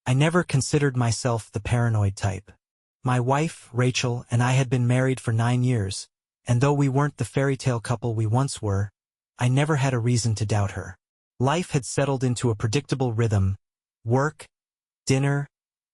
I never considered myself the paranoid type. My wife, Rachel, and I had been married for 9 years, and though we weren't the fairy tale couple we once were, I never had a reason to doubt her. Life had settled into a predictable rhythm: work, dinner,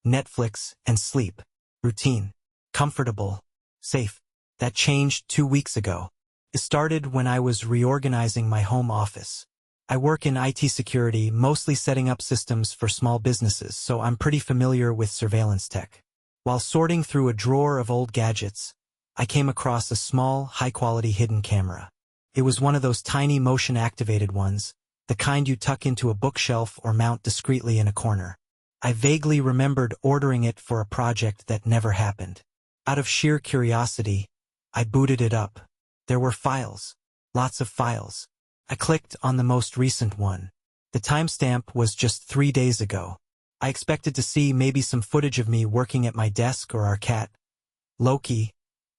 Netflix, and sleep. Routine. Comfortable. Safe. That changed 2 weeks ago. It started when I was reorganizing my home office. I work in IT security, mostly setting up systems for small businesses, so I'm pretty familiar with surveillance tech. While sorting through a drawer of old gadgets, I came across a small, high-quality hidden camera. It was one of those tiny motion-activated ones, the kind you tuck into a bookshelf or mount discreetly in a corner. I vaguely remembered ordering it for a project that never happened. Out of sheer curiosity, I booted it up. There were files. Lots of files. I clicked on the most recent one. The timestamp was just 3 days ago. I expected to see maybe some footage of me working at my desk or our cat, Loki,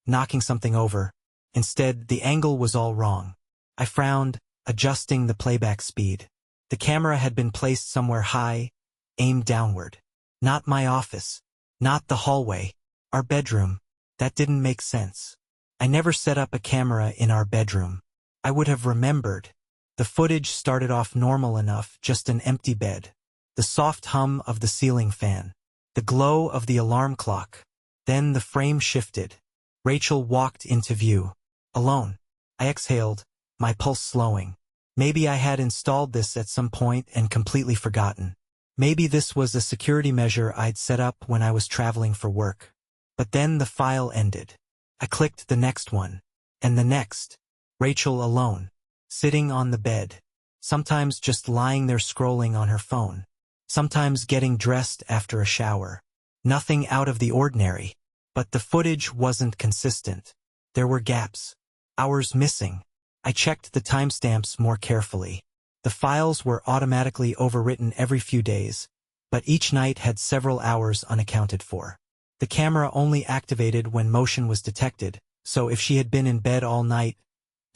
knocking something over. Instead, the angle was all wrong. I frowned, adjusting the playback speed. The camera had been placed somewhere high, aimed downward. Not my office. Not the hallway. Our bedroom. That didn't make sense. I never set up a camera in our bedroom. I would have remembered. The footage started off normal enough, just an empty bed. The soft hum of the ceiling fan. The glow of the alarm clock. Then the frame shifted. Rachel walked into view. Alone. I exhaled, my pulse slowing. Maybe I had installed this at some point and completely forgotten. Maybe this was a security measure I'd set up when I was traveling for work. But then the file ended. I clicked the next one. And the next. Rachel alone. Sitting on the bed. Sometimes just lying there scrolling on her phone. Sometimes getting dressed after a shower. Nothing out of the ordinary. But the footage wasn't consistent. There were gaps. Hours missing. I checked the timestamps more carefully. The files were automatically overwritten every few days, but each night had several hours unaccounted for. The camera only activated when motion was detected, so if she had been in bed all night,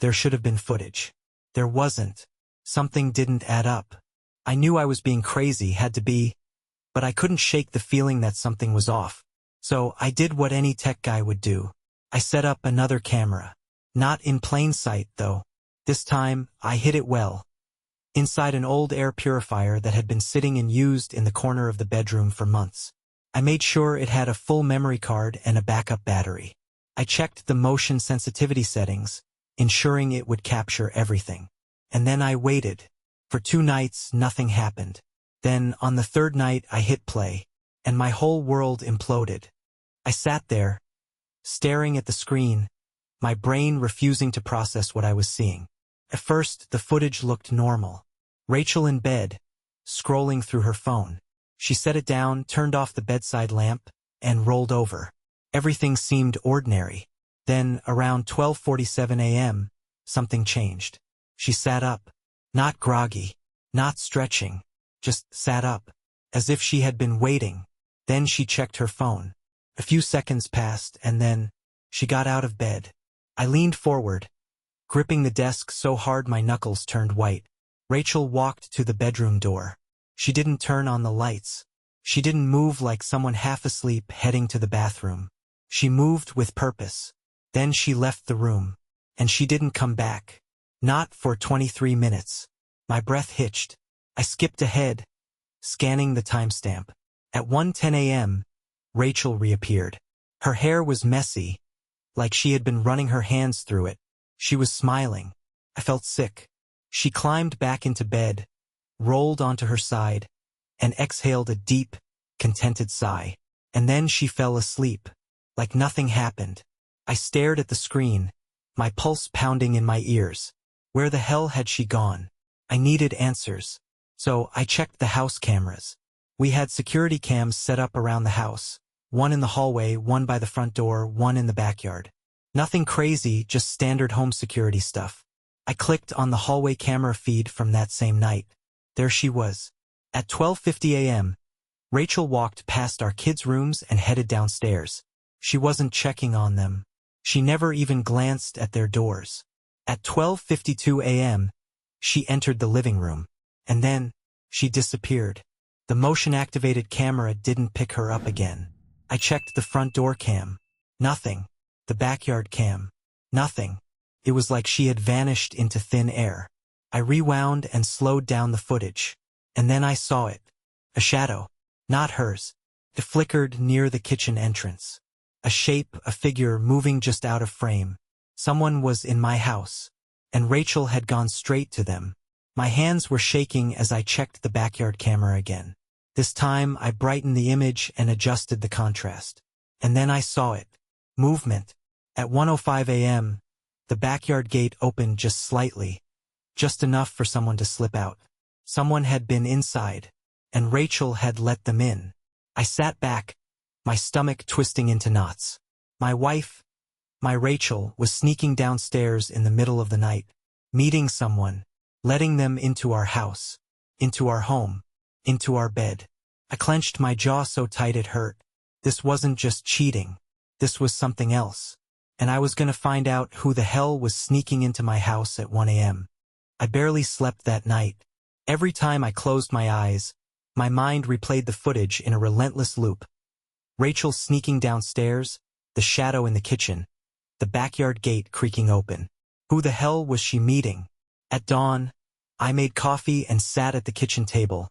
there should have been footage. There wasn't. Something didn't add up. I knew I was being crazy, had to be, but I couldn't shake the feeling that something was off. So I did what any tech guy would do. I set up another camera. Not in plain sight, though. This time, I hid it well. Inside an old air purifier that had been sitting and used in the corner of the bedroom for months. I made sure it had a full memory card and a backup battery. I checked the motion sensitivity settings, ensuring it would capture everything. And then I waited. For 2 nights, nothing happened. Then, on the 3rd night, I hit play, and my whole world imploded. I sat there, staring at the screen, my brain refusing to process what I was seeing. At first, the footage looked normal. Rachel in bed, scrolling through her phone. She set it down, turned off the bedside lamp, and rolled over. Everything seemed ordinary. Then, around 12:47 a.m., something changed. She sat up. Not groggy, not stretching, just sat up, as if she had been waiting. Then she checked her phone. A few seconds passed, and then, she got out of bed. I leaned forward, gripping the desk so hard my knuckles turned white. Rachel walked to the bedroom door. She didn't turn on the lights. She didn't move like someone half asleep heading to the bathroom. She moved with purpose. Then she left the room. And she didn't come back. Not for 23 minutes. My breath hitched. I skipped ahead, scanning the timestamp. At 1:10 a.m., Rachel reappeared. Her hair was messy, like she had been running her hands through it. She was smiling. I felt sick. She climbed back into bed, rolled onto her side, and exhaled a deep, contented sigh. And then she fell asleep, like nothing happened. I stared at the screen, my pulse pounding in my ears. Where the hell had she gone? I needed answers. So I checked the house cameras. We had security cams set up around the house. One in the hallway, one by the front door, one in the backyard. Nothing crazy, just standard home security stuff. I clicked on the hallway camera feed from that same night. There she was. At 12:50 a.m., Rachel walked past our kids' rooms and headed downstairs. She wasn't checking on them. She never even glanced at their doors. At 12:52 a.m., she entered the living room. And then, she disappeared. The motion-activated camera didn't pick her up again. I checked the front door cam. Nothing. The backyard cam. Nothing. It was like she had vanished into thin air. I rewound and slowed down the footage. And then I saw it. A shadow. Not hers. It flickered near the kitchen entrance. A shape, a figure moving just out of frame. Someone was in my house. And Rachel had gone straight to them. My hands were shaking as I checked the backyard camera again. This time I brightened the image and adjusted the contrast. And then I saw it. Movement. At 1:05 a.m., the backyard gate opened just slightly. Just enough for someone to slip out. Someone had been inside. And Rachel had let them in. I sat back, my stomach twisting into knots. My wife, my Rachel, was sneaking downstairs in the middle of the night, meeting someone, letting them into our house, into our home, into our bed. I clenched my jaw so tight it hurt. This wasn't just cheating. This was something else. And I was gonna find out who the hell was sneaking into my house at 1 a.m. I barely slept that night. Every time I closed my eyes, my mind replayed the footage in a relentless loop. Rachel sneaking downstairs, the shadow in the kitchen, the backyard gate creaking open. Who the hell was she meeting? At dawn, I made coffee and sat at the kitchen table,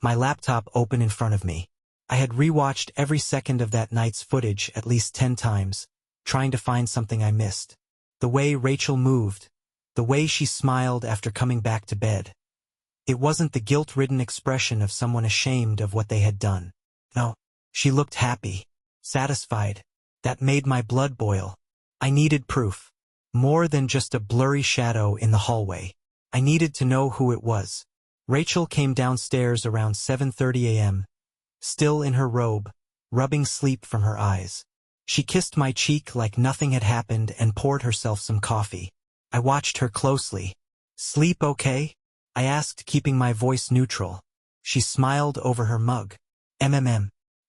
my laptop open in front of me. I had rewatched every second of that night's footage at least 10 times, trying to find something I missed. The way Rachel moved, the way she smiled after coming back to bed. It wasn't the guilt-ridden expression of someone ashamed of what they had done. No, she looked happy, satisfied. That made my blood boil. I needed proof. More than just a blurry shadow in the hallway. I needed to know who it was. Rachel came downstairs around 7:30 a.m., still in her robe, rubbing sleep from her eyes. She kissed my cheek like nothing had happened and poured herself some coffee. I watched her closely. "Sleep okay?" I asked, keeping my voice neutral. She smiled over her mug.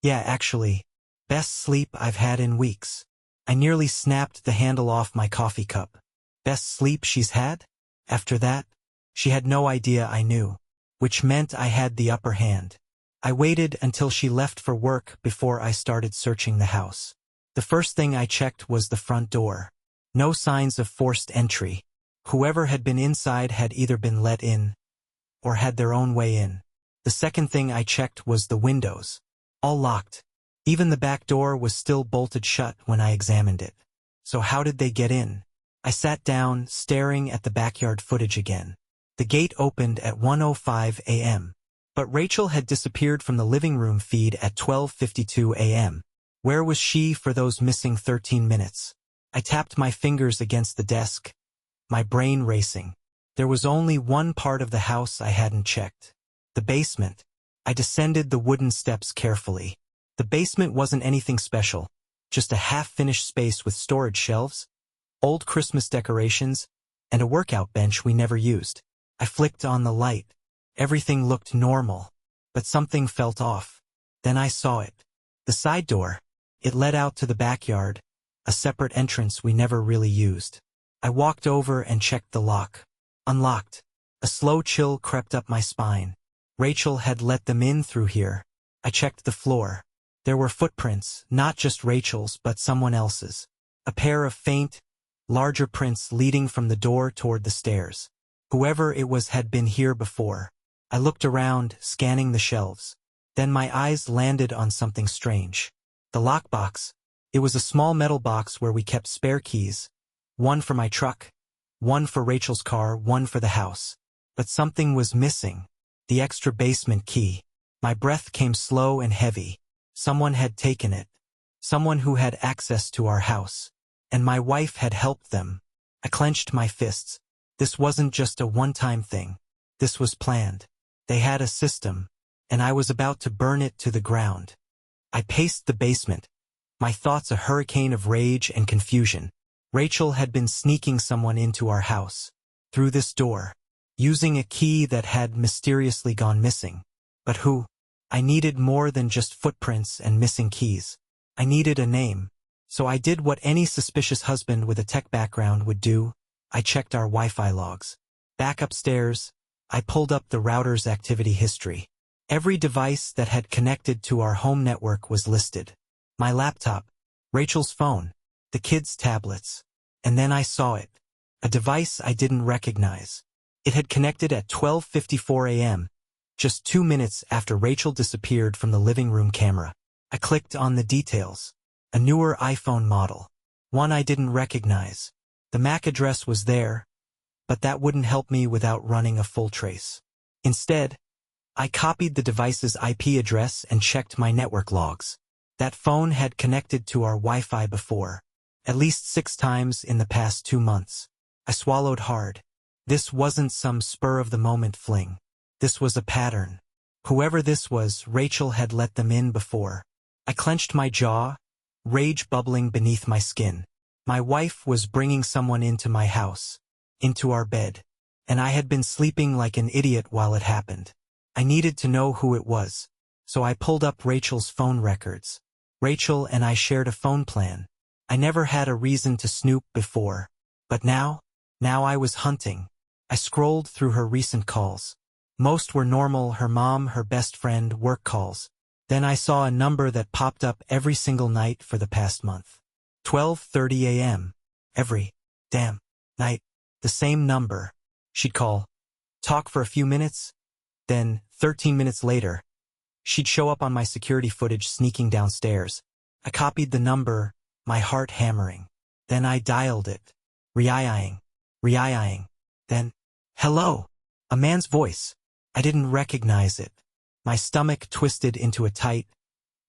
Yeah, actually. Best sleep I've had in weeks." I nearly snapped the handle off my coffee cup. Best sleep she's had? After that? She had no idea I knew. Which meant I had the upper hand. I waited until she left for work before I started searching the house. The first thing I checked was the front door. No signs of forced entry. Whoever had been inside had either been let in, or had their own way in. The second thing I checked was the windows. All locked. Even the back door was still bolted shut when I examined it. So how did they get in? I sat down, staring at the backyard footage again. The gate opened at 1:05 a.m. But Rachel had disappeared from the living room feed at 12:52 a.m. Where was she for those missing 13 minutes? I tapped my fingers against the desk, my brain racing. There was only one part of the house I hadn't checked. The basement. I descended the wooden steps carefully. The basement wasn't anything special, just a half-finished space with storage shelves, old Christmas decorations, and a workout bench we never used. I flicked on the light. Everything looked normal, but something felt off. Then I saw it. The side door. It led out to the backyard, a separate entrance we never really used. I walked over and checked the lock. Unlocked. A slow chill crept up my spine. Rachel had let them in through here. I checked the floor. There were footprints, not just Rachel's but someone else's. A pair of faint, larger prints leading from the door toward the stairs. Whoever it was had been here before. I looked around, scanning the shelves. Then my eyes landed on something strange. The lockbox. It was a small metal box where we kept spare keys. One for my truck, one for Rachel's car, one for the house. But something was missing. The extra basement key. My breath came slow and heavy. Someone had taken it. Someone who had access to our house. And my wife had helped them. I clenched my fists. This wasn't just a one-time thing. This was planned. They had a system, and I was about to burn it to the ground. I paced the basement, my thoughts a hurricane of rage and confusion. Rachel had been sneaking someone into our house, through this door, using a key that had mysteriously gone missing. But who? I needed more than just footprints and missing keys. I needed a name. So I did what any suspicious husband with a tech background would do. I checked our Wi-Fi logs. Back upstairs, I pulled up the router's activity history. Every device that had connected to our home network was listed. My laptop, Rachel's phone, the kids' tablets. And then I saw it. A device I didn't recognize. It had connected at 12:54 a.m., just 2 minutes after Rachel disappeared from the living room camera. I clicked on the details. A newer iPhone model. One I didn't recognize. The MAC address was there, but that wouldn't help me without running a full trace. Instead, I copied the device's IP address and checked my network logs. That phone had connected to our Wi-Fi before, at least 6 times in the past 2 months. I swallowed hard. This wasn't some spur-of-the-moment fling. This was a pattern. Whoever this was, Rachel had let them in before. I clenched my jaw, rage bubbling beneath my skin. My wife was bringing someone into my house, into our bed, and I had been sleeping like an idiot while it happened. I needed to know who it was, so I pulled up Rachel's phone records. Rachel and I shared a phone plan. I never had a reason to snoop before, but now I was hunting. I scrolled through her recent calls. Most were normal, her mom, her best friend, work calls. Then I saw a number that popped up every single night for the past month. 12:30 a.m. Every damn night. The same number. She'd call, talk for a few minutes, then 13 minutes later, she'd show up on my security footage sneaking downstairs. I copied the number, my heart hammering. Then I dialed it. Re-eyeing. Then, hello. A man's voice. I didn't recognize it. My stomach twisted into a tight,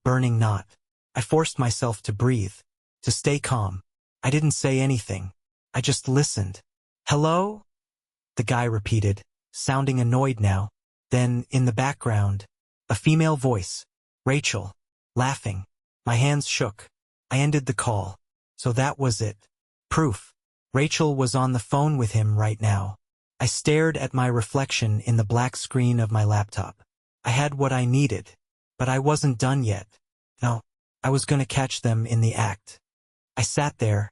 burning knot. I forced myself to breathe, to stay calm. I didn't say anything. I just listened. Hello? The guy repeated, sounding annoyed now. Then, in the background, a female voice. Rachel. Laughing. My hands shook. I ended the call. So that was it. Proof. Rachel was on the phone with him right now. I stared at my reflection in the black screen of my laptop. I had what I needed, but I wasn't done yet. No, I was gonna catch them in the act. I sat there,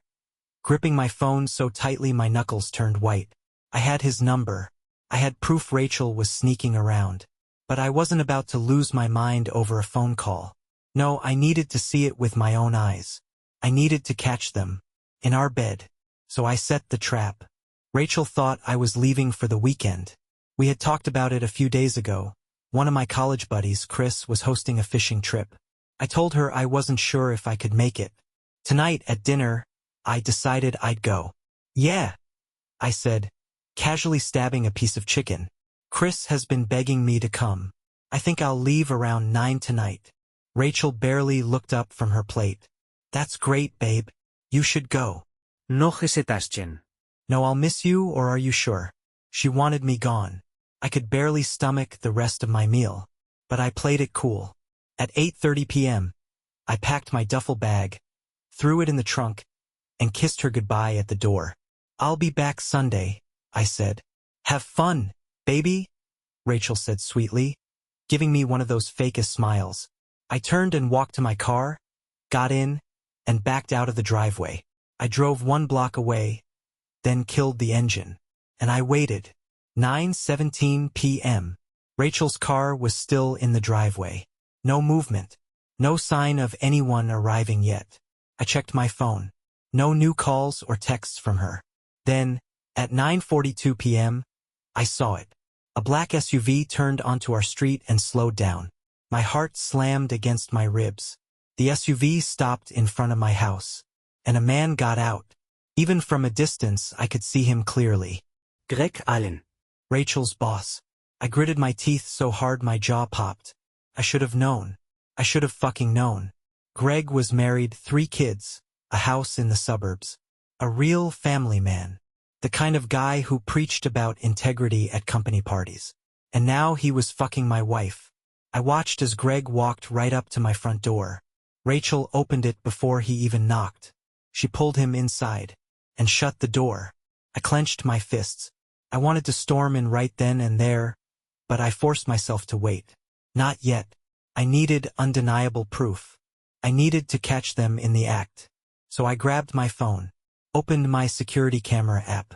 gripping my phone so tightly my knuckles turned white. I had his number. I had proof Rachel was sneaking around. But I wasn't about to lose my mind over a phone call. No, I needed to see it with my own eyes. I needed to catch them. In our bed. So I set the trap. Rachel thought I was leaving for the weekend. We had talked about it a few days ago. One of my college buddies, Chris, was hosting a fishing trip. I told her I wasn't sure if I could make it. Tonight at dinner, I decided I'd go. Yeah, I said, casually stabbing a piece of chicken. Chris has been begging me to come. I think I'll leave around 9 tonight. Rachel barely looked up from her plate. That's great, babe. You should go. No hesitaste. No, I'll miss you, or are you sure? She wanted me gone. I could barely stomach the rest of my meal. But I played it cool. At 8:30 p.m., I packed my duffel bag, threw it in the trunk, and kissed her goodbye at the door. I'll be back Sunday, I said. Have fun, baby, Rachel said sweetly, giving me one of those fakest smiles. I turned and walked to my car, got in, and backed out of the driveway. I drove 1 block away, then killed the engine. And I waited. 9:17 p.m. Rachel's car was still in the driveway. No movement. No sign of anyone arriving yet. I checked my phone. No new calls or texts from her. Then, at 9:42 p.m., I saw it. A black SUV turned onto our street and slowed down. My heart slammed against my ribs. The SUV stopped in front of my house. And a man got out. Even from a distance, I could see him clearly. Greg Allen. Rachel's boss. I gritted my teeth so hard my jaw popped. I should have known. I should have fucking known. Greg was married, 3 kids, a house in the suburbs. A real family man. The kind of guy who preached about integrity at company parties. And now he was fucking my wife. I watched as Greg walked right up to my front door. Rachel opened it before he even knocked. She pulled him inside and shut the door. I clenched my fists. I wanted to storm in right then and there, but I forced myself to wait. Not yet. I needed undeniable proof. I needed to catch them in the act. So I grabbed my phone, opened my security camera app,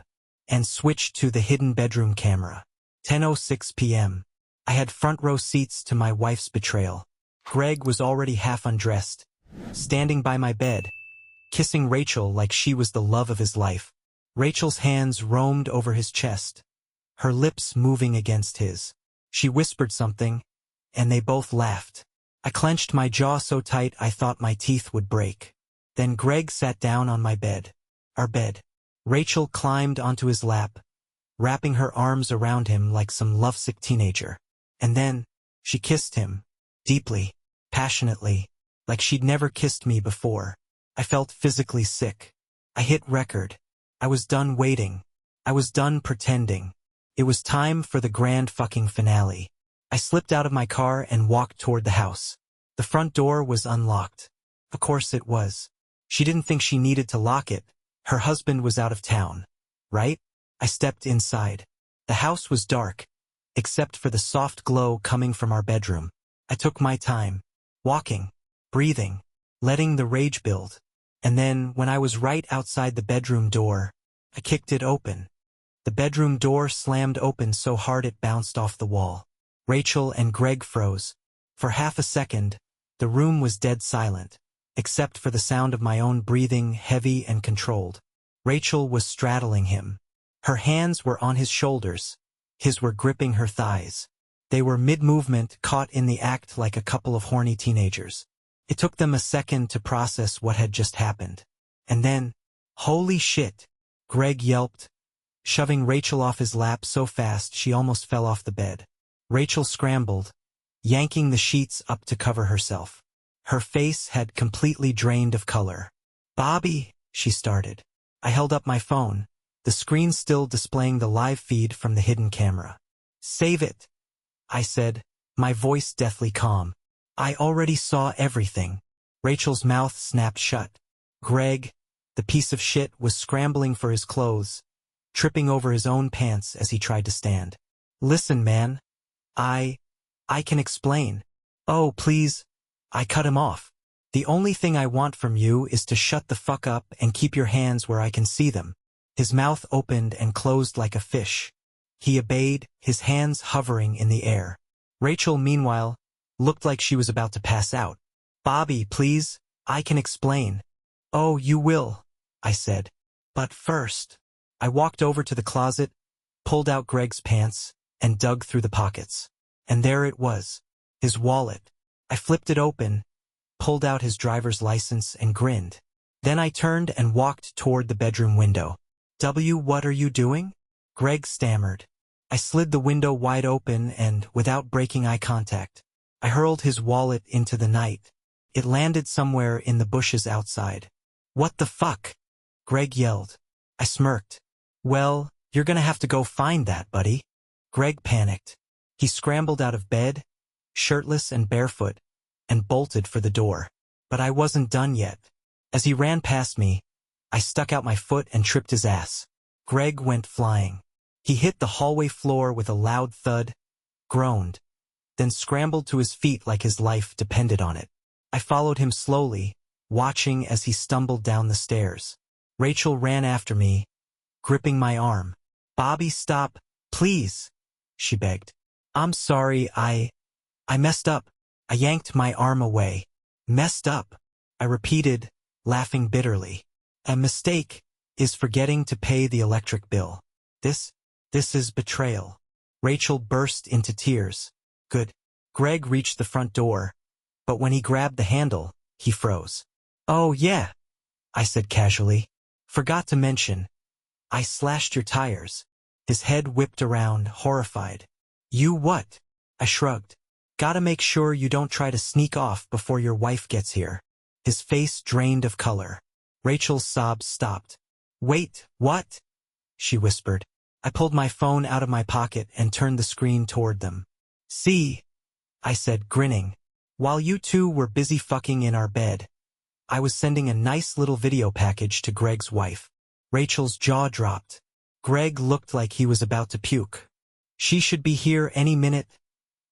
and switched to the hidden bedroom camera. 10:06 p.m. I had front row seats to my wife's betrayal. Greg was already half undressed, standing by my bed, kissing Rachel like she was the love of his life. Rachel's hands roamed over his chest, her lips moving against his. She whispered something, and they both laughed. I clenched my jaw so tight I thought my teeth would break. Then Greg sat down on my bed. Our bed. Rachel climbed onto his lap, wrapping her arms around him like some lovesick teenager. And then, she kissed him, deeply, passionately, like she'd never kissed me before. I felt physically sick. I hit record. I was done waiting. I was done pretending. It was time for the grand fucking finale. I slipped out of my car and walked toward the house. The front door was unlocked. Of course it was. She didn't think she needed to lock it. Her husband was out of town. Right? I stepped inside. The house was dark, except for the soft glow coming from our bedroom. I took my time, walking, breathing, letting the rage build. And then, when I was right outside the bedroom door, I kicked it open. The bedroom door slammed open so hard it bounced off the wall. Rachel and Greg froze. For half a second, the room was dead silent, except for the sound of my own breathing, heavy and controlled. Rachel was straddling him. Her hands were on his shoulders. His were gripping her thighs. They were mid-movement, caught in the act like a couple of horny teenagers. It took them a second to process what had just happened. And then, holy shit, Greg yelped, shoving Rachel off his lap so fast she almost fell off the bed. Rachel scrambled, yanking the sheets up to cover herself. Her face had completely drained of color. "Bobby," she started. I held up my phone, the screen still displaying the live feed from the hidden camera. "Save it," I said, my voice deathly calm. I already saw everything. Rachel's mouth snapped shut. Greg, the piece of shit, was scrambling for his clothes, tripping over his own pants as he tried to stand. "Listen, man. I can explain." "Oh, please." I cut him off. "The only thing I want from you is to shut the fuck up and keep your hands where I can see them." His mouth opened and closed like a fish. He obeyed, his hands hovering in the air. Rachel, meanwhile, looked like she was about to pass out. "Bobby, please, I can explain." "Oh, you will," I said. "But first." I walked over to the closet, pulled out Greg's pants, and dug through the pockets. And there it was, his wallet. I flipped it open, pulled out his driver's license, and grinned. Then I turned and walked toward the bedroom window. What are you doing?" Greg stammered. I slid the window wide open and, without breaking eye contact, I hurled his wallet into the night. It landed somewhere in the bushes outside. "What the fuck?" Greg yelled. I smirked. "Well, you're gonna have to go find that, buddy." Greg panicked. He scrambled out of bed, shirtless and barefoot, and bolted for the door. But I wasn't done yet. As he ran past me, I stuck out my foot and tripped his ass. Greg went flying. He hit the hallway floor with a loud thud, groaned, then scrambled to his feet like his life depended on it. I followed him slowly, watching as he stumbled down the stairs. Rachel ran after me, gripping my arm. "Bobby, stop, please," she begged. "I'm sorry, I messed up." I yanked my arm away. "Messed up," I repeated, laughing bitterly. "A mistake is forgetting to pay the electric bill. This is betrayal." Rachel burst into tears. "Good." Greg reached the front door, but when he grabbed the handle, he froze. "Oh yeah," I said casually. "Forgot to mention, I slashed your tires." His head whipped around, horrified. "You what?" I shrugged. "Gotta make sure you don't try to sneak off before your wife gets here." His face drained of color. Rachel's sobs stopped. "Wait, what?" she whispered. I pulled my phone out of my pocket and turned the screen toward them. "See," I said, grinning. "While you two were busy fucking in our bed, I was sending a nice little video package to Greg's wife." Rachel's jaw dropped. Greg looked like he was about to puke. "She should be here any minute,"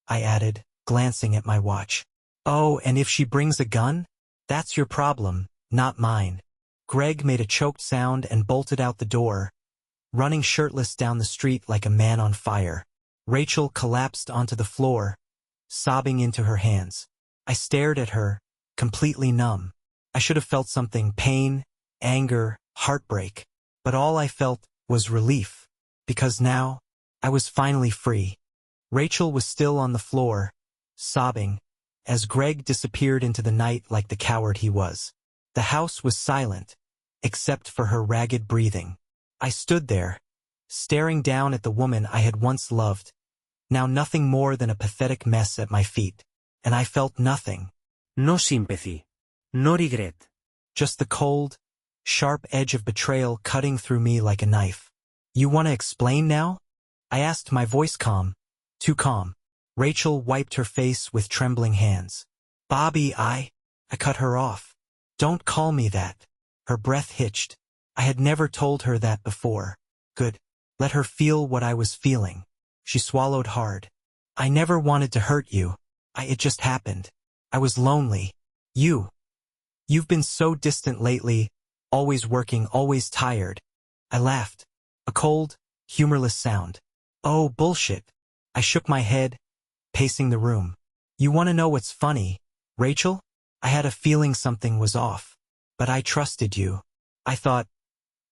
I added, glancing at my watch. "Oh, and if she brings a gun? That's your problem, not mine." Greg made a choked sound and bolted out the door, running shirtless down the street like a man on fire. Rachel collapsed onto the floor, sobbing into her hands. I stared at her, completely numb. I should have felt something: pain, anger, heartbreak. But all I felt was relief, because now I was finally free. Rachel was still on the floor, sobbing, as Greg disappeared into the night like the coward he was. The house was silent, except for her ragged breathing. I stood there, staring down at the woman I had once loved, now nothing more than a pathetic mess at my feet. And I felt nothing. No sympathy. No regret. Just the cold, sharp edge of betrayal cutting through me like a knife. You want to explain now? I asked, my voice calm. Too calm. Rachel wiped her face with trembling hands. Bobby, I cut her off. Don't call me that. Her breath hitched. I had never told her that before. Good. Let her feel what I was feeling. She swallowed hard. I never wanted to hurt you. It just happened. I was lonely. You've been so distant lately, always working, always tired. I laughed. A cold, humorless sound. Oh, bullshit. I shook my head, pacing the room. You want to know what's funny, Rachel? I had a feeling something was off. But I trusted you. I thought,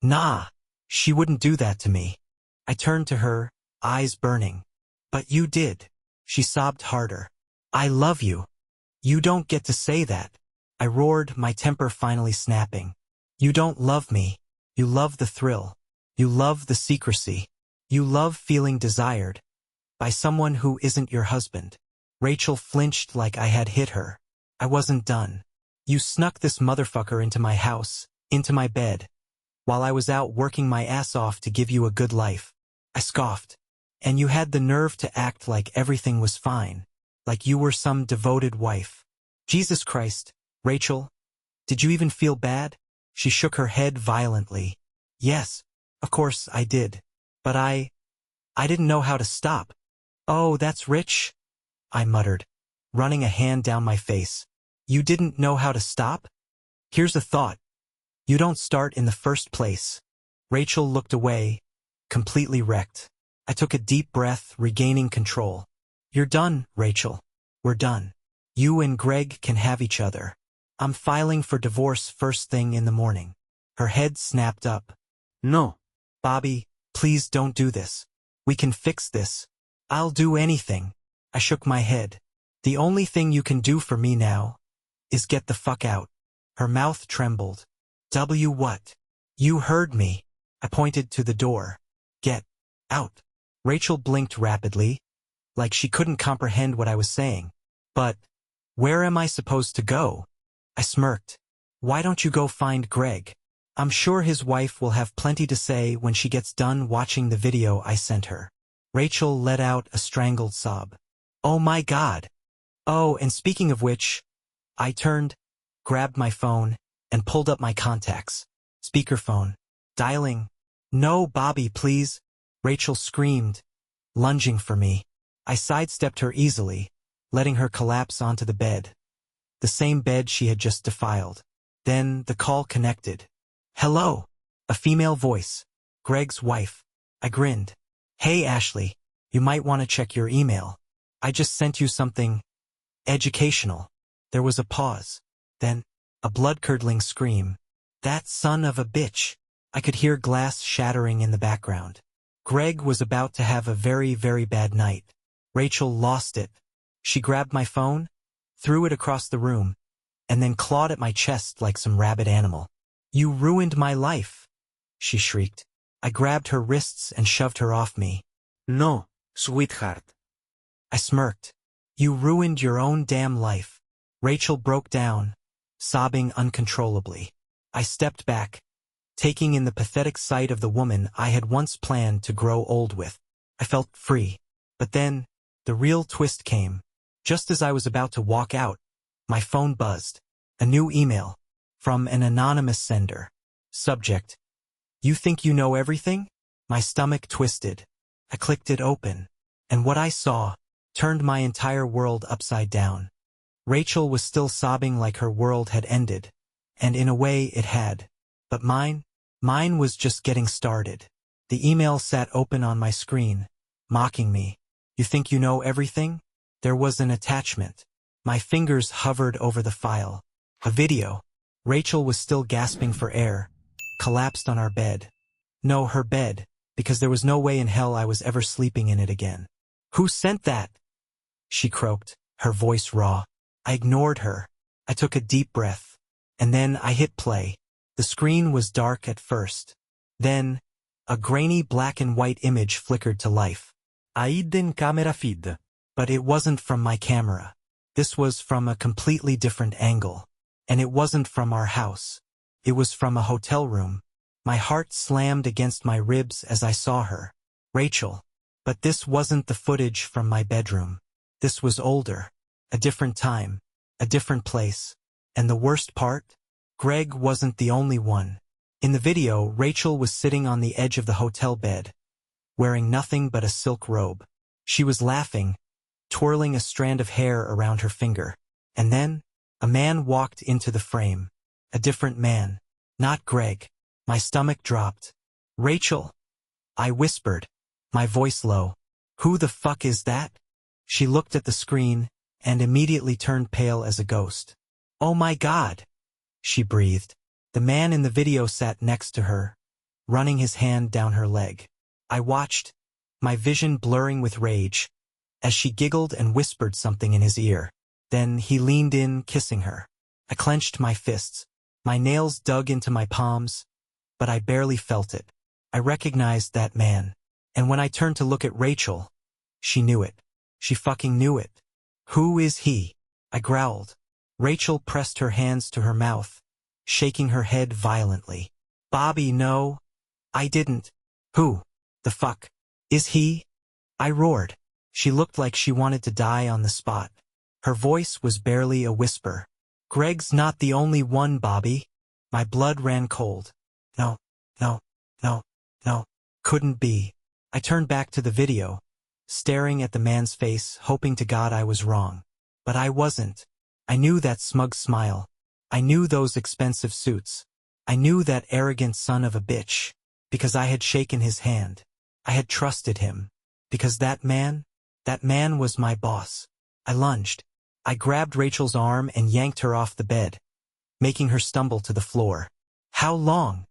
nah, she wouldn't do that to me. I turned to her, eyes burning. But you did. She sobbed harder. I love you. You don't get to say that. I roared, my temper finally snapping. You don't love me. You love the thrill. You love the secrecy. You love feeling desired by someone who isn't your husband. Rachel flinched like I had hit her. I wasn't done. You snuck this motherfucker into my house, into my bed, while I was out working my ass off to give you a good life. I scoffed. And you had the nerve to act like everything was fine. Like you were some devoted wife. Jesus Christ, Rachel, did you even feel bad? She shook her head violently. Yes, of course I did. But I didn't know how to stop. Oh, that's rich, I muttered, running a hand down my face. You didn't know how to stop? Here's a thought. You don't start in the first place. Rachel looked away, completely wrecked. I took a deep breath, regaining control. You're done, Rachel. We're done. You and Greg can have each other. I'm filing for divorce first thing in the morning. Her head snapped up. No. Bobby, please don't do this. We can fix this. I'll do anything. I shook my head. The only thing you can do for me now is get the fuck out. Her mouth trembled. What? You heard me. I pointed to the door. Get out. Rachel blinked rapidly, like she couldn't comprehend what I was saying. But where am I supposed to go? I smirked. Why don't you go find Greg? I'm sure his wife will have plenty to say when she gets done watching the video I sent her. Rachel let out a strangled sob. Oh my God. Oh, and speaking of which, I turned, grabbed my phone, and pulled up my contacts. Speakerphone. Dialing. No, Bobby, please. Rachel screamed, lunging for me. I sidestepped her easily, letting her collapse onto the bed. The same bed she had just defiled. Then the call connected. Hello. A female voice. Greg's wife. I grinned. Hey, Ashley. You might want to check your email. I just sent you something educational. There was a pause. Then, a blood-curdling scream. That son of a bitch. I could hear glass shattering in the background. Greg was about to have a very, very bad night. Rachel lost it. She grabbed my phone, threw it across the room, and then clawed at my chest like some rabid animal. You ruined my life, she shrieked. I grabbed her wrists and shoved her off me. No, sweetheart. I smirked. You ruined your own damn life. Rachel broke down, sobbing uncontrollably. I stepped back, taking in the pathetic sight of the woman I had once planned to grow old with. I felt free. But then, the real twist came. Just as I was about to walk out, my phone buzzed. A new email. From an anonymous sender. Subject. You think you know everything? My stomach twisted. I clicked it open. And what I saw turned my entire world upside down. Rachel was still sobbing like her world had ended. And in a way it had. But mine was just getting started. The email sat open on my screen, mocking me. You think you know everything? There was an attachment. My fingers hovered over the file. A video. Rachel was still gasping for air, collapsed on our bed. No, her bed, because there was no way in hell I was ever sleeping in it again. Who sent that? She croaked, her voice raw. I ignored her. I took a deep breath. And then I hit play. The screen was dark at first. Then, a grainy black and white image flickered to life. A hidden camera feed. But it wasn't from my camera. This was from a completely different angle. And it wasn't from our house. It was from a hotel room. My heart slammed against my ribs as I saw her. Rachel. But this wasn't the footage from my bedroom. This was older. A different time. A different place. And the worst part? Greg wasn't the only one. In the video, Rachel was sitting on the edge of the hotel bed, wearing nothing but a silk robe. She was laughing, twirling a strand of hair around her finger. And then, a man walked into the frame. A different man. Not Greg. My stomach dropped. Rachel. I whispered, my voice low. Who the fuck is that? She looked at the screen and immediately turned pale as a ghost. Oh my God, she breathed. The man in the video sat next to her, running his hand down her leg. I watched, my vision blurring with rage, as she giggled and whispered something in his ear. Then he leaned in, kissing her. I clenched my fists. My nails dug into my palms, but I barely felt it. I recognized that man. And when I turned to look at Rachel, she knew it. She fucking knew it. Who is he? I growled. Rachel pressed her hands to her mouth, shaking her head violently. Bobby, no. I didn't. Who the fuck is he? I roared. She looked like she wanted to die on the spot. Her voice was barely a whisper. Greg's not the only one, Bobby. My blood ran cold. No, no, no, no. Couldn't be. I turned back to the video, staring at the man's face, hoping to God I was wrong. But I wasn't. I knew that smug smile. I knew those expensive suits. I knew that arrogant son of a bitch, because I had shaken his hand. I had trusted him, because that man was my boss. I lunged. I grabbed Rachel's arm and yanked her off the bed, making her stumble to the floor. How long?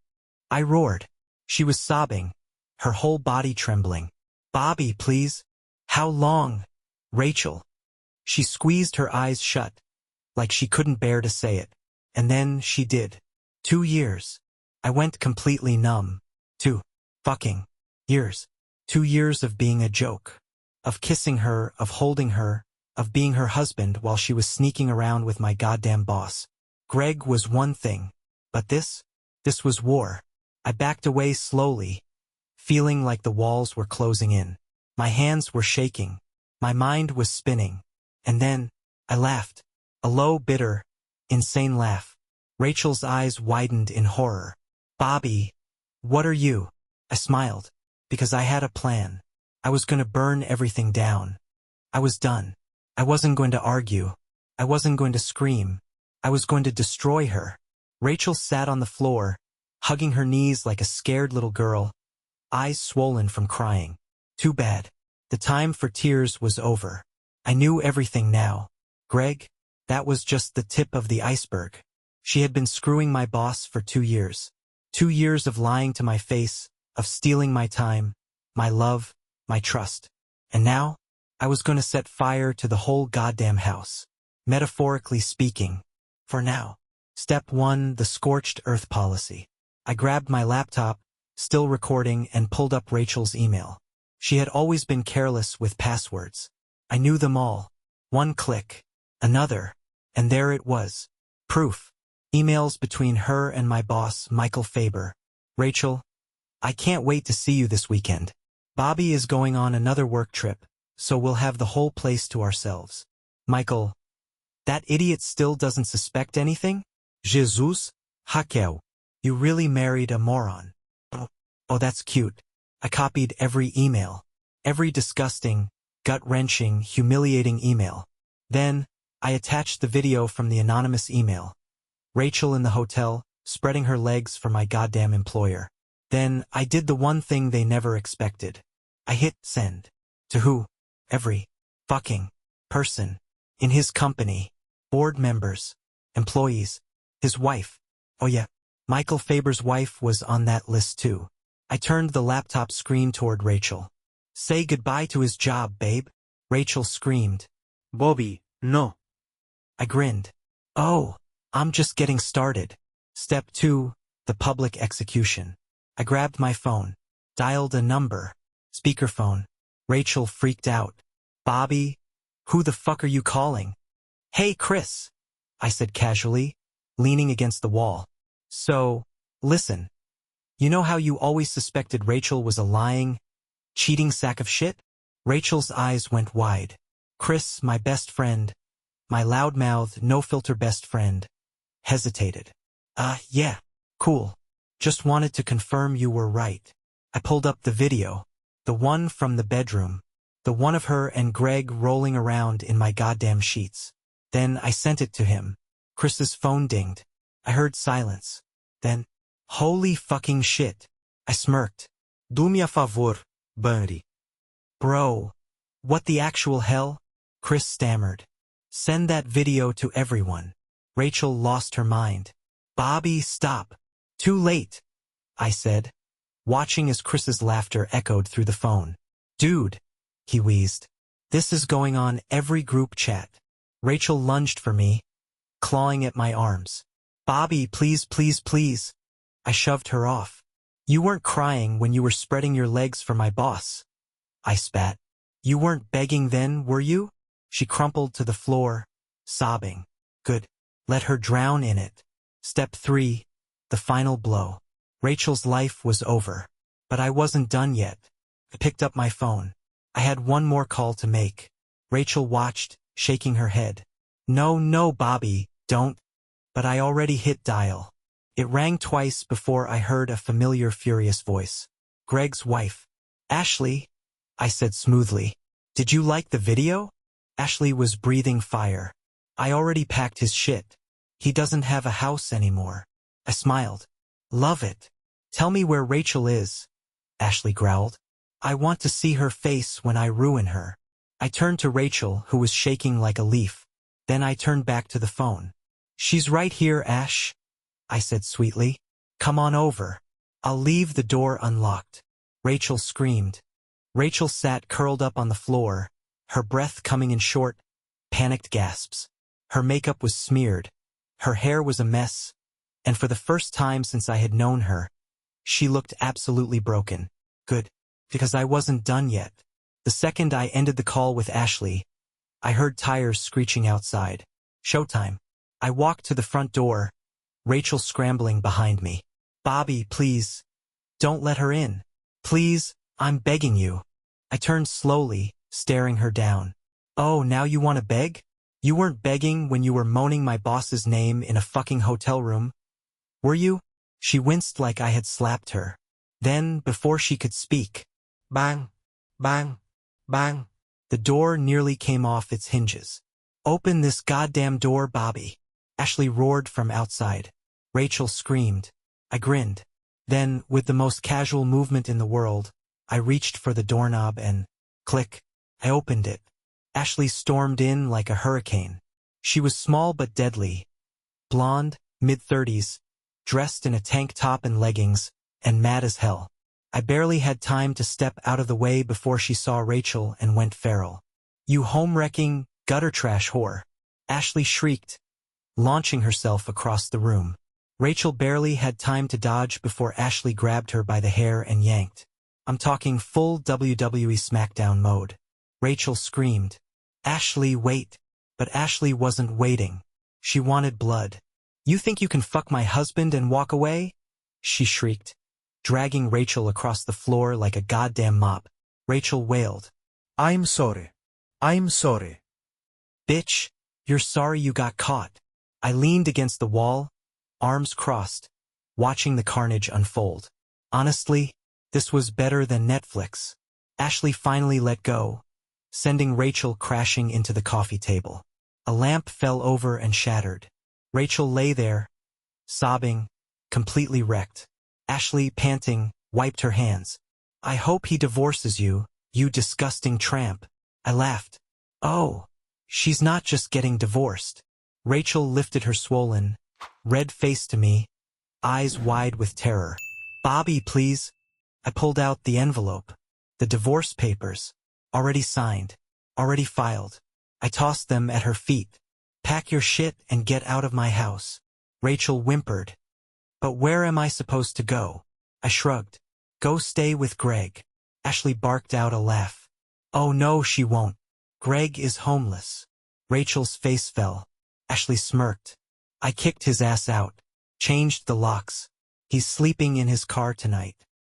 I roared. She was sobbing, her whole body trembling. Bobby, please. How long? Rachel. She squeezed her eyes shut, like she couldn't bear to say it. And then she did. 2 years. I went completely numb. 2 fucking years. 2 years of being a joke. Of kissing her, of holding her, of being her husband while she was sneaking around with my goddamn boss. Greg was one thing, but this was war. I backed away slowly, feeling like the walls were closing in. My hands were shaking. My mind was spinning. And then, I laughed. A low, bitter, insane laugh. Rachel's eyes widened in horror. Bobby, what are you? I smiled, because I had a plan. I was going to burn everything down. I was done. I wasn't going to argue. I wasn't going to scream. I was going to destroy her. Rachel sat on the floor, hugging her knees like a scared little girl, eyes swollen from crying. Too bad. The time for tears was over. I knew everything now. Greg, that was just the tip of the iceberg. She had been screwing my boss for 2 years. 2 years of lying to my face, of stealing my time, my love, my trust. And now, I was going to set fire to the whole goddamn house. Metaphorically speaking. For now. Step 1, the scorched earth policy. I grabbed my laptop, still recording, and pulled up Rachel's email. She had always been careless with passwords. I knew them all. One click. Another. And there it was. Proof. Emails between her and my boss, Michael Faber. Rachel, I can't wait to see you this weekend. Bobby is going on another work trip, so we'll have the whole place to ourselves. Michael, that idiot still doesn't suspect anything? Jesus, Raquel, you really married a moron. Oh, that's cute. I copied every email. Every disgusting, gut-wrenching, humiliating email. Then, I attached the video from the anonymous email. Rachel in the hotel, spreading her legs for my goddamn employer. Then, I did the one thing they never expected. I hit send. To who? Every fucking person in his company, board members, employees, his wife. Oh yeah, Michael Faber's wife was on that list too. I turned the laptop screen toward Rachel. Say goodbye to his job, babe. Rachel screamed. Bobby, no. I grinned. Oh, I'm just getting started. Step 2, the public execution. I grabbed my phone, dialed a number, speakerphone. Rachel freaked out. Bobby, who the fuck are you calling? Hey, Chris, I said casually, leaning against the wall. So, listen. You know how you always suspected Rachel was a lying, cheating sack of shit? Rachel's eyes went wide. Chris, my best friend, my loudmouthed, no-filter best friend, hesitated. Yeah, cool. Just wanted to confirm you were right. I pulled up the video, the one from the bedroom, the one of her and Greg rolling around in my goddamn sheets. Then I sent it to him. Chris's phone dinged. I heard silence. Then, holy fucking shit. I smirked. Do me a favor, Bunny. Bro, what the actual hell? Chris stammered. Send that video to everyone. Rachel lost her mind. Bobby, stop. Too late, I said, watching as Chris's laughter echoed through the phone. Dude, he wheezed. This is going on every group chat. Rachel lunged for me, clawing at my arms. Bobby, please, please, please. I shoved her off. You weren't crying when you were spreading your legs for my boss. I spat. You weren't begging then, were you? She crumpled to the floor, sobbing. Good. Let her drown in it. Step 3, the final blow. Rachel's life was over. But I wasn't done yet. I picked up my phone. I had one more call to make. Rachel watched, shaking her head. No, no, Bobby, don't. But I already hit dial. It rang twice before I heard a familiar, furious voice. Greg's wife. Ashley, I said smoothly. Did you like the video? Ashley was breathing fire. I already packed his shit. He doesn't have a house anymore. I smiled. Love it. Tell me where Rachel is. Ashley growled. I want to see her face when I ruin her. I turned to Rachel, who was shaking like a leaf. Then I turned back to the phone. She's right here, Ash, I said sweetly. Come on over. I'll leave the door unlocked. Rachel screamed. Rachel sat curled up on the floor, her breath coming in short, panicked gasps. Her makeup was smeared. Her hair was a mess. And for the first time since I had known her, she looked absolutely broken. Good, because I wasn't done yet. The second I ended the call with Ashley, I heard tires screeching outside. Showtime. I walked to the front door, Rachel scrambling behind me. Bobby, please. Don't let her in. Please, I'm begging you. I turned slowly, staring her down. Oh, now you want to beg? You weren't begging when you were moaning my boss's name in a fucking hotel room, were you? She winced like I had slapped her. Then, before she could speak, bang, bang, bang. The door nearly came off its hinges. Open this goddamn door, Bobby. Ashley roared from outside. Rachel screamed. I grinned. Then, with the most casual movement in the world, I reached for the doorknob and, click, I opened it. Ashley stormed in like a hurricane. She was small but deadly. Blonde, mid-30s, dressed in a tank top and leggings, and mad as hell. I barely had time to step out of the way before she saw Rachel and went feral. You home-wrecking, gutter trash whore. Ashley shrieked, launching herself across the room. Rachel barely had time to dodge before Ashley grabbed her by the hair and yanked. I'm talking full WWE SmackDown mode. Rachel screamed. Ashley, wait. But Ashley wasn't waiting. She wanted blood. You think you can fuck my husband and walk away? She shrieked, dragging Rachel across the floor like a goddamn mop. Rachel wailed. I'm sorry. I'm sorry. Bitch, you're sorry you got caught. I leaned against the wall, arms crossed, watching the carnage unfold. Honestly, this was better than Netflix. Ashley finally let go, sending Rachel crashing into the coffee table. A lamp fell over and shattered. Rachel lay there, sobbing, completely wrecked. Ashley, panting, wiped her hands. I hope he divorces you, you disgusting tramp. I laughed. Oh, she's not just getting divorced. Rachel lifted her swollen, red face to me, eyes wide with terror. Bobby, please. I pulled out the envelope. The divorce papers. Already signed. Already filed. I tossed them at her feet. Pack your shit and get out of my house. Rachel whimpered. But where am I supposed to go? I shrugged. Go stay with Greg. Ashley barked out a laugh. Oh no, she won't. Greg is homeless. Rachel's face fell. Ashley smirked. I kicked his ass out. Changed the locks. He's sleeping in his car tonight.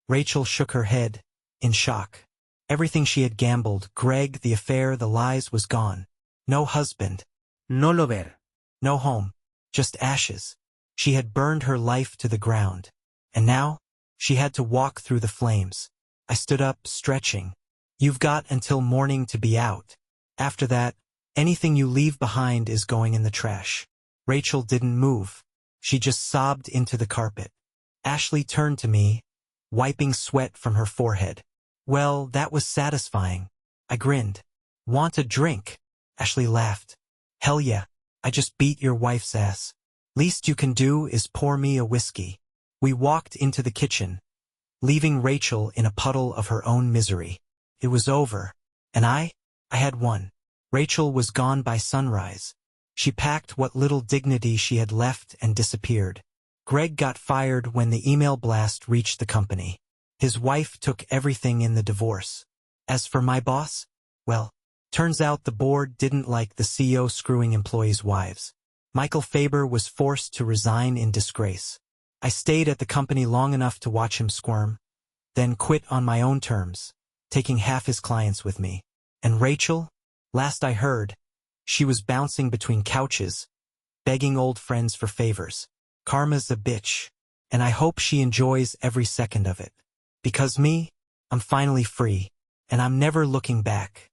Rachel shook her head, in shock. Everything she had gambled, Greg, the affair, the lies, was gone. No husband. No lo ver. No home. Just ashes. She had burned her life to the ground. And now, she had to walk through the flames. I stood up, stretching. You've got until morning to be out. After that, anything you leave behind is going in the trash. Rachel didn't move. She just sobbed into the carpet. Ashley turned to me, wiping sweat from her forehead. Well, that was satisfying. I grinned. Want a drink? Ashley laughed. Hell yeah, I just beat your wife's ass. Least you can do is pour me a whiskey. We walked into the kitchen, leaving Rachel in a puddle of her own misery. It was over. And I had won. Rachel was gone by sunrise. She packed what little dignity she had left and disappeared. Greg got fired when the email blast reached the company. His wife took everything in the divorce. As for my boss, well, turns out the board didn't like the CEO screwing employees' wives. Michael Faber was forced to resign in disgrace. I stayed at the company long enough to watch him squirm, then quit on my own terms, taking half his clients with me. And Rachel? Last I heard, she was bouncing between couches, begging old friends for favors. Karma's a bitch, and I hope she enjoys every second of it. Because me, I'm finally free, and I'm never looking back.